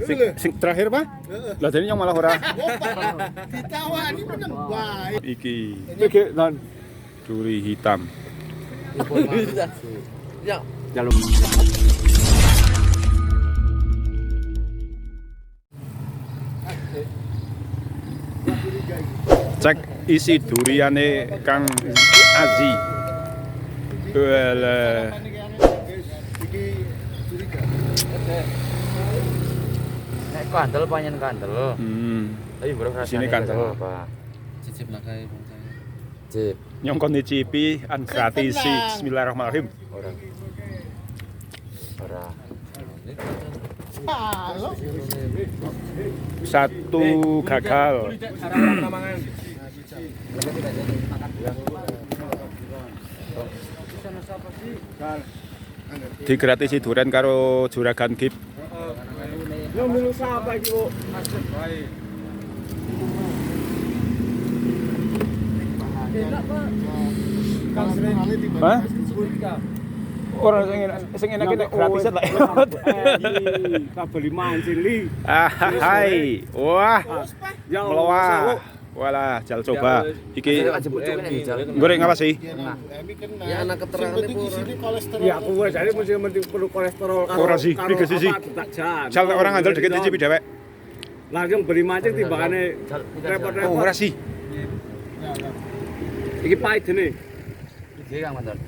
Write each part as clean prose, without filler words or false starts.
Sing terakhir, Pak? Lah dene yang malah ora. Ditawani meneng bae. Iki. Iki non duri hitam. Ya, Jalur. Cek isi duriane Kang Azi. Wala. Iki curiga. nek kandel panjen kandel. Tapi bro Sini kandel. apa? Cicip lah kae bang saya. Cip, Nyongkon dicipi an gratis sih. Bismillahirrahmanirrahim. ora. Ora. Halo. Satu gagal. Digratisi duren karo juragan Gip. Yo milu sapa iki, Bu? Enak, Pak. Kang sering Hah? Orang sing enak nek gratis tak. kabel mancing li. Hai. Wah. Ya Melawah. Walah, jal coba. Iki jebut-jebut nek dijal. goreng apa sih? Ya anak keterangan ibu kolesterol. Ya aku wis jadi mesti penting perlu kolesterol karo. Ora sih, iki sih. Jal nek orang ngandel dikit dicipi dhewek. Lah yang beli mancing timbangane repot-repot. Oh, ora sih. Iki pahit dene. Iki Kang Mantan.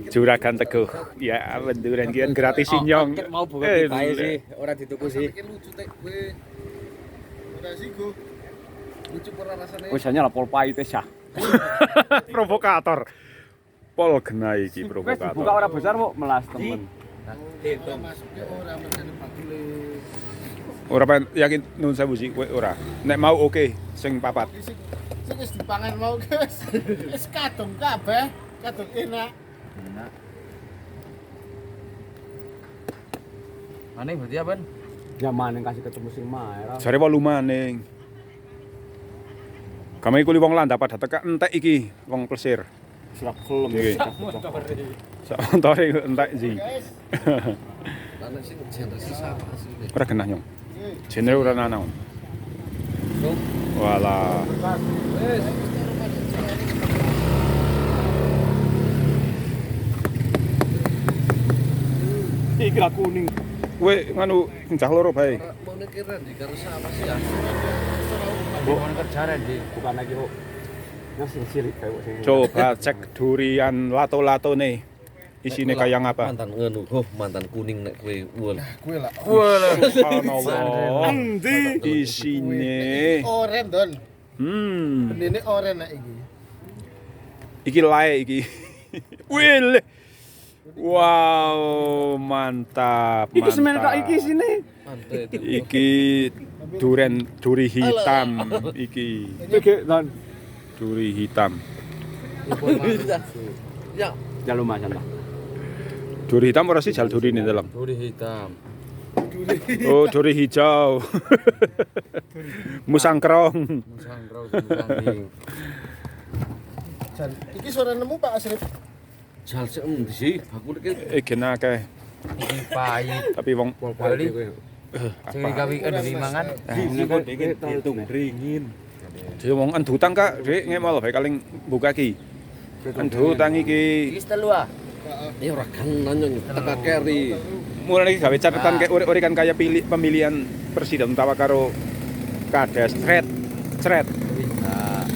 Juragan Teguh. Ya, benduran kian gratis sinyong. Mau buka pipae sih, ora dituku sih. lucu teh gue. Udah sih gue. Lucu pernah rasanya. Wis hanya lapor pahit sah. Provokator. Pol genai iki provokator. Buka ora besar kok melas temen. Masuknya orang mencari pakule. Ora pengen yakin nun sewu sih kowe ora. Nek mau oke sing papat. Sing wis dipangan mau guys. Wis kadung kabeh, kadung enak. Enak. Mana berarti apa? Zaman yang kasih ketemu sing mae. Jare 8 maning. Kami kuli wong Landa pada teka entek iki wong Plesir. Surak kelem Iki. Sak montore entek sih. Karena sih genre sisa apa sih? Ora genah nyong. Genre ora nanau. Walah. Iki lah kuning. Kowe nganu cah loro bae. Mau nekiran di karo apa sih ya? Bukan kerjaan di. Bukan lagi kok. Nasi cilik kayak sing. Coba cek durian lato-lato nih. Isine kayak apa? Mantan ngenu, mantan kuning nek kowe wol. Kue lah. Subhanallah. Endi? Isine. Oren don. Ini oren nek iki. Iki lae iki. Wil. Wow, mantap, Iki semen kok mantap. iki sini. Mantan itu. Iki duri hitam iki. Iki don. Duri hitam. Ya, Jalu masan lah. Duri hitam ora sih jal duri ini dalam. duri hitam. Oh, duri hijau. Musangkrong. Musangkrau musangking. Iki sore nemu Pak Asrif. Jal sik endi sih? Aku nek Kena akeh, Iki pahit. tapi wong Bali. Sing digawe dari mangan. Ini kan hitung ringin. dhewe wong endutang Kak, Dik, ngemol bae kaling buka ki. Endutang iki Iki telu ah. ya ora kan nanya teka keri. mulai gawe catatan kayak uri kan kayak pemilihan presiden utawa karo kades cret. Nah,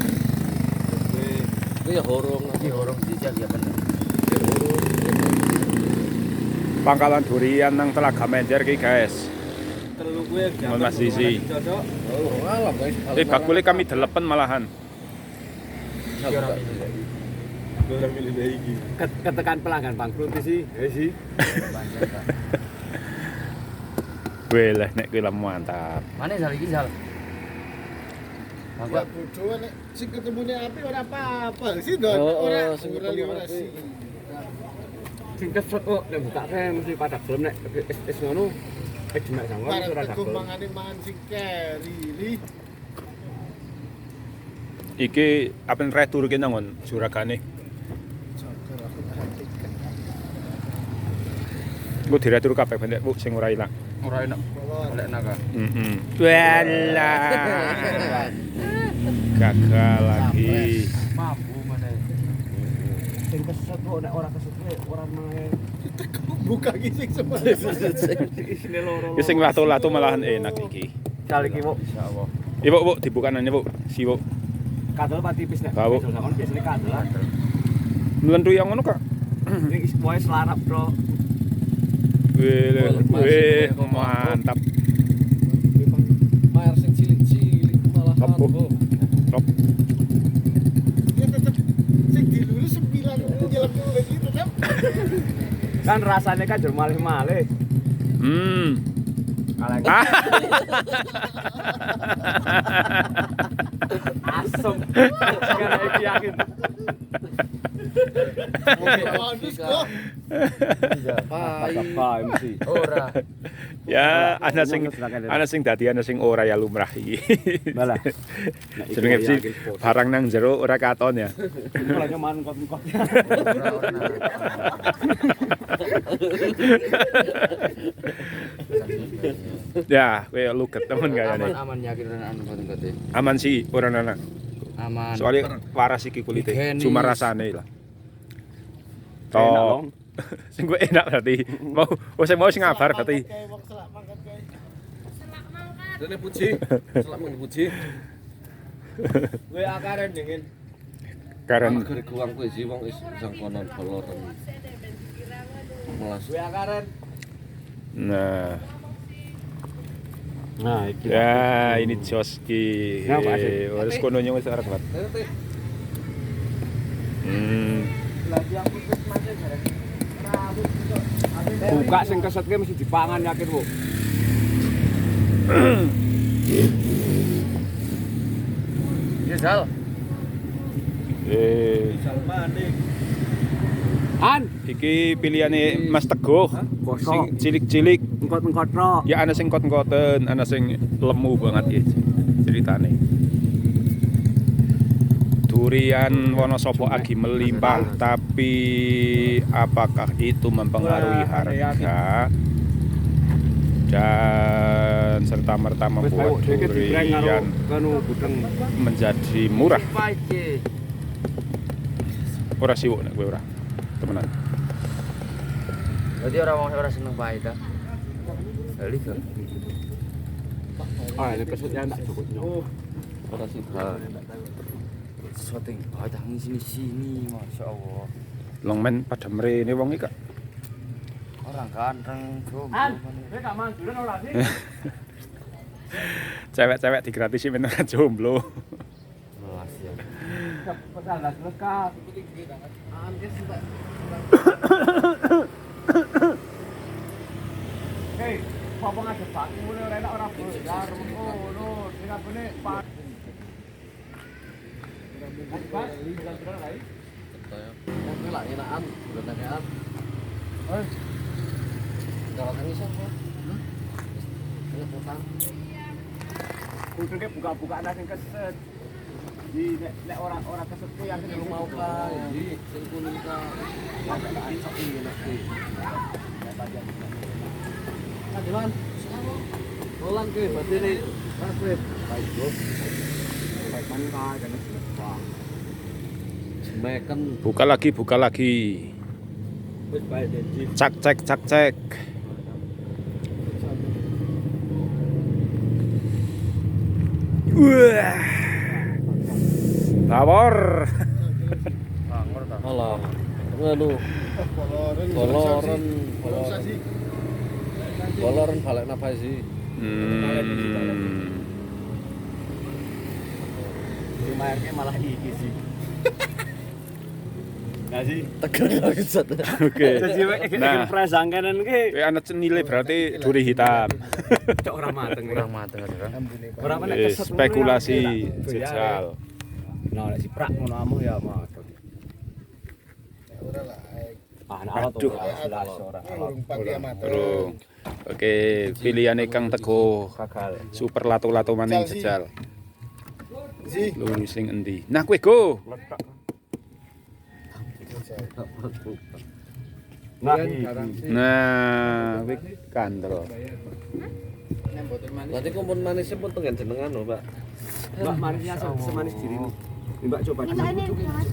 Itu ya horong. iki horong dijak ya bener. Pangkalan durian nang Telaga Menjer ki, guys. Telu kuwe Mohon Mas Sisi. Oh, alam guys. Bakule kami delepen malahan. Ketekan pelanggan bangkrut sih. Sih. Weleh nek kuwi lemu mantap. Mana sal iki sal? Enggak bodoh nek sing ketemune api ora apa-apa sih don. Oh, Ora sing ora ketemu ora api. sih. Sing kesel kok nek buka teh mesti pada gelem nek es ngono. Jemak sanggon ora Teguh dagel. mangane mangan sing keri li. Iki apen retur ki nangon juragane. Jagar aku perhatikan. Engko diretur kabeh ben nek sing ora ilang. ora enak. Oleh naga. Walah. Gagal lagi. Mampu meneh. Sing keset kok nek ora keset ora main. Buka gising semua. Isine loro. Wis sing lato-lato malahan enak iki. Kali iki, Bu. Insyaallah. Ya, Bu, dibuka nanya, Bu. Si, Bu. Kadal pati tipis nek. Bau. Sakon biasane kadal. Nulentu yang ngono, Kak. Ini wae selarap, Bro. Wih, mantap. Mayar sing cilik-cilik malahan. Lop, Bu. Lop. Ya tetep sing dilulus 9 nyelam lagi tetep. Kan rasanya kan jur malih-malih. Kaleng. Asem. Kan iki yakin. Bagus kok. Apa mesti. Ora. Ya, ana sing dadi ana sing ora ya lumrah iki. Malah. Jenenge sih barang nang jero ora katon ya. Mulanya mangkot-mangkot. Ya, kowe luget temen kayane. Aman yakin anu kote. Aman sih ora nana. Aman. Soalnya waras iki kulite, Higienis. cuma rasane lah. Enak, Toh, Long. sing gue enak berarti. Mau sing ngabar berarti. Kayak wong selak mangkat kae. Dene puji. Selak puji. Gue akaren dingin. Karen Gara kuang kowe sih wong wis sang konon boloren. Melas. Gue akaren. nah, Nah, iki. ya ini jos ki. Ngapa sih? Wis kono nyong wis arep banget. Buka sing kesetke mesti dipangan yakin, Bu. Ya Sal. An, Iki pilihane Mas Teguh. Kosong. Sing cilik-cilik. engkot-engkot tok. Ya ana sing kot-koten, ana sing lemu banget ya ceritane. Durian Wonosobo agi melimpah, tapi apakah itu mempengaruhi harga dan serta merta membuat durian menjadi murah? Pake. Ora siwuk nek kowe ora. Temenan. Berarti orang seneng pahit dah. Kali kan. Ah, ini kesetnya enggak cukup. Ora sih. Sesuatu yang pahit di sini, masya Allah. Longmen pada mrene wong iki, Kak. Orang ganteng, jomblo. An, kowe gak manduran ora sih? Cewek-cewek digratisi men ora jomblo. Melas ya. Pesanan lekat. Hei, apa ngajak batu mulai ora enak ora belajar ngono. Sing apane Pak. Bas, jalan-jalan lagi. Oke lah enakan, udah takean. Kalau kami siapa? Ini potang. Kuduke buka-buka ana sing keset. Di nek ora keset ku yang Lu mau ka, jadi sing kuning ka. Cocok ini enak sih. Kadelan. Rolan ke berarti ini. Mas Web. baik, Bro. Baik mangka kan. Wah, Semeken. Buka lagi. wis baik Denji. Cek. Wah. Bawor. Alah. Nganu. Boloren balik napa sih? Lumayannya malah iki sih. Enggak sih? Tegar banget sat. Oke. Jadi Nah. prasangkanan ki Kowe ana nilai berarti duri hitam. cok ora mateng. Kurang mateng kan. Ora meneh Wis, keset spekulasi ngono ya. jejal. Nah, nek siprak ngono amuh ya mah. Ora lah. Ah, nek alat Aduh. jelas ora. Urung pagi amat. Bro. Oke, pilihane Kang Teguh. Gagal. Super lato-lato maning jejal. Sih. Luru sing endi? Nah, kowe go. Nah, Nah, kuwi kandel. Nanti kumpul manisnya pun pengen jenengan loh, Mbak. Mbak manisnya semanis diri ini. Mbak coba Ini Mbak, ini Mas.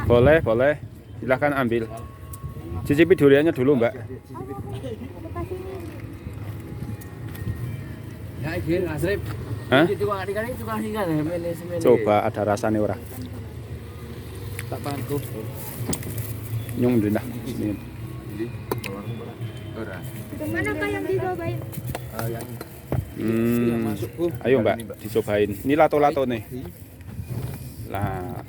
Boleh, boleh. Silahkan ambil. Cicipi duriannya dulu, Mbak. Ya, iki Asrip. Hah? Iki tukang kali tukang hingan ya, semene. Coba ada rasanya ora. Tak bantu. Nyung ndah. Ini. Mana Kak yang dicobain? Masuk, Bu. Ayo, Mbak, dicobain. Ini lato-lato nih. Lah,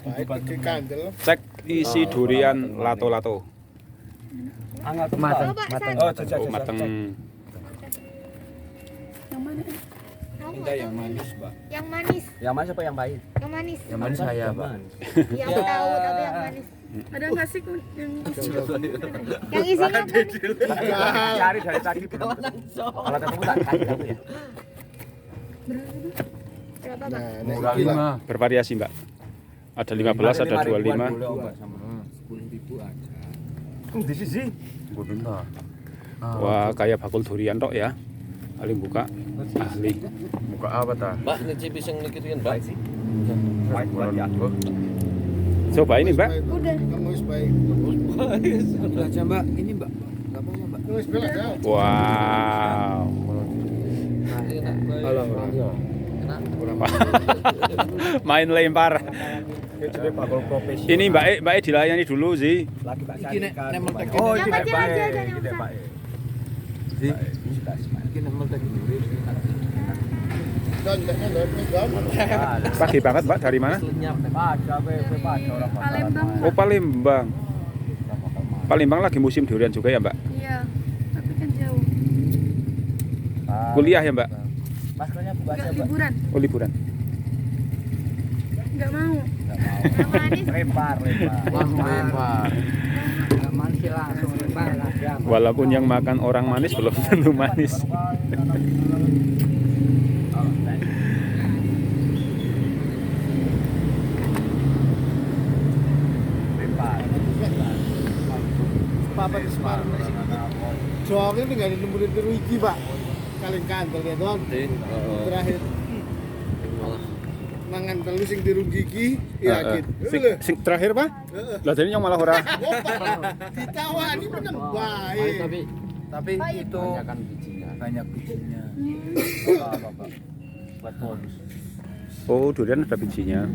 Baik pakai kandel. cek isi durian lato-lato. Mateng. Coba San. Oh, mateng. Yang mana? Tahu yang manis, Mbak. Yang manis. yang manis apa yang pahit? Yang manis. Yang manis saya, Mbak. Yang tahu tapi yang manis. Ada nggak sih yang Yang isinya apa nih? Cari dari tadi. Kalau ketemu tak kasih kamu ya. Berapa Bang? Nah, Murah gila. 5. Bervariasi, Mbak. Ada 15, ada 25. 10.000 aja. Di sisi. Bener. Wah, kayak bakul durian tok ya. Paling buka ahli. Muka apa ta? Mbak, nyicipi sing niki kan, Mbak. Pahit buat ya. Coba ini, Mbak. Udah. Kamu wis baik. Aja, Mbak. Ini, Mbak. Enggak apa-apa, Mbak. Kamu wis bela dah. Wow. Halo, enak. Main lempar. Jadi bakul profesional. Ini Mbak E dilayani dulu sih. Lagi Pak Iki nek nempel tek. Oh, Yang ini kecil Pak. aja, jangan yang Ini besar. Pak. Iki nempel tek duri. Don, Pagi banget, Mbak. Dari mana? Palembang? Oh, Palembang. Palembang lagi musim durian juga ya, Mbak? Iya, tapi kan jauh. Kuliah ya, Mbak? Nggak liburan, Oh, liburan. nggak mau. Yang manis. Lempar. Langsung lempar. Walaupun yang makan orang manis belum tentu manis. Papa di Semarang. Soalnya ini nggak ada nemuin teruji, Pak. Kalian kandel ya, Don. Terakhir mangan telu sing dirugiki, yakin. Sing terakhir, Pak? Lah jadi yang malah ora. Ditawani menang baik. Tapi itu banyak bijinya. Apa, Pak? Buat bonus. Oh, durian ada bijinya.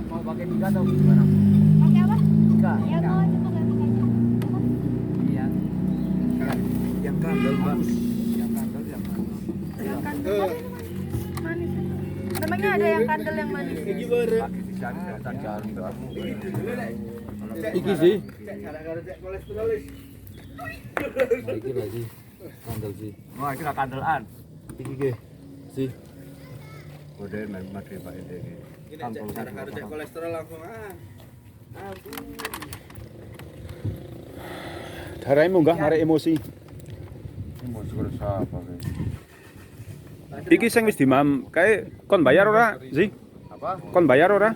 Mau pakai tiga atau gimana? Pakai apa? Tiga. Ya mau coba ganti aja. Iya. Yang kandel, Mbak. Yang kandel yang manis. Yang kandel manis. Memangnya ada yang kandel yang manis? Iki sih. Iki lagi. Kandel sih. Wah, itu kandelan. Iki ge. Sih. Udah main mati Pak ini. Kolesterol langsung Darahnya munggah arek emosi. Ini mau suruh siapa, guys? Iki sing wis dimam, kae kon bayar ora sih? Apa? Kon bayar ora?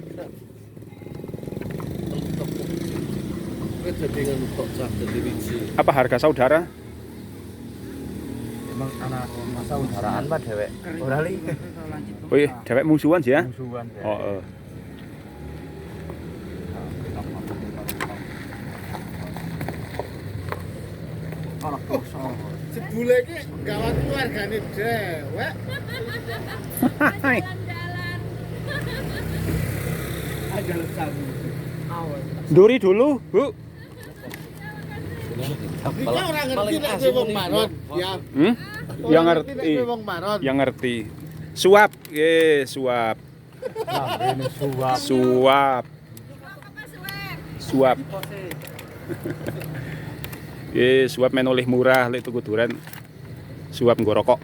Kowe dadi ngono kok cah dadi biji. Apa harga saudara? Emang anak masa udaraan Pak dewek. Ora li. Wih, dewek musuhan sih ya? Musuhan ya. Oh, Sebule iki gawat keluargane dewek. Duri dulu, Bu. Iki ora ngerti nek kowe wong maron, ya. Yang Ora ngerti. nek kowe wong maron. Yang ngerti. Suap, suap. Ini suap. Suap. Suap. Suap men oleh murah lek tuku duren. Suap nggo rokok.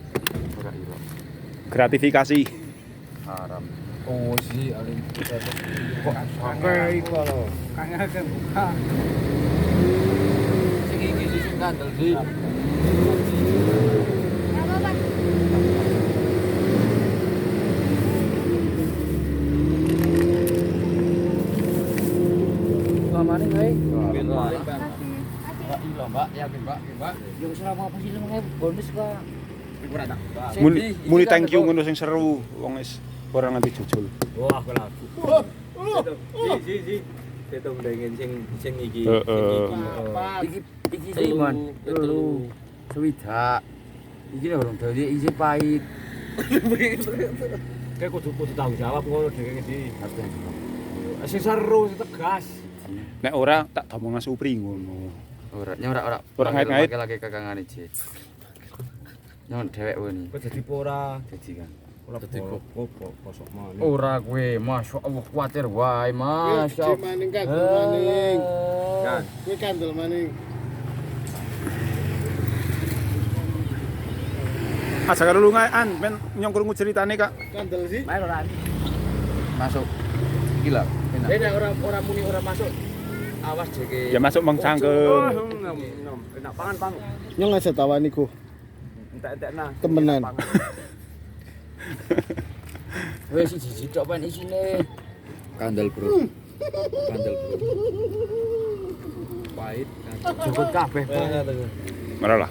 Gratifikasi. Haram. Oh sih aling kok Pakai iku lho. sing iki sih sing kandel sih. Ya apa? Mbak, iya Mbak, yakin Mbak, Mbak. Ya selama apa sih 5.000 bonus, Pak. Ora tak. Muni thank you ngono sing seru wong wis ora nganti jujul. Wah, aku lagu. Si. Hitung dengan sing iki. Iki sih man, telu. Swidak. Iki lho urung dadi isi pahit. Kayak kudu tanggung jawab ngono dhewe iki. Harus Sing seru, sing tegas. Nek ora tak domong Supri ngono. ora Ora ngait-ngait. lagi kakangane Ji. Nyon dhewek woni. Kok dadi ora Dadi kan. ora dadi kosok maneh. Ora kowe, masyaallah kuwatir wae, Masya masyaallah. maning kandel maning. Kan. Kuwi kandel maning. Aja karo lungaan men nyong krungu ceritane Kak. Kandel sih. Main ora. Masuk. Gila, enak. Nek ora muni ora masuk. Awas jeke. Ya masuk mong cangkem. Enak pangan. Nyong aja tawani ku. Entek nah. Temenan. Wes siji tok pan isine. Kandel, Bro. Kandel, Bro. Pahit. Jukut kabeh. Maralah.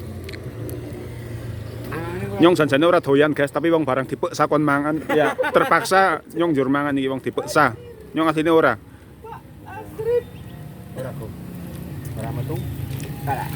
Nyong janjane ora doyan guys, tapi wong barang dipeksa kon mangan. Ya terpaksa nyong njur mangan iki wong dipeksa. Nyong asline ora. Ora kok. Ora metu. Kalah.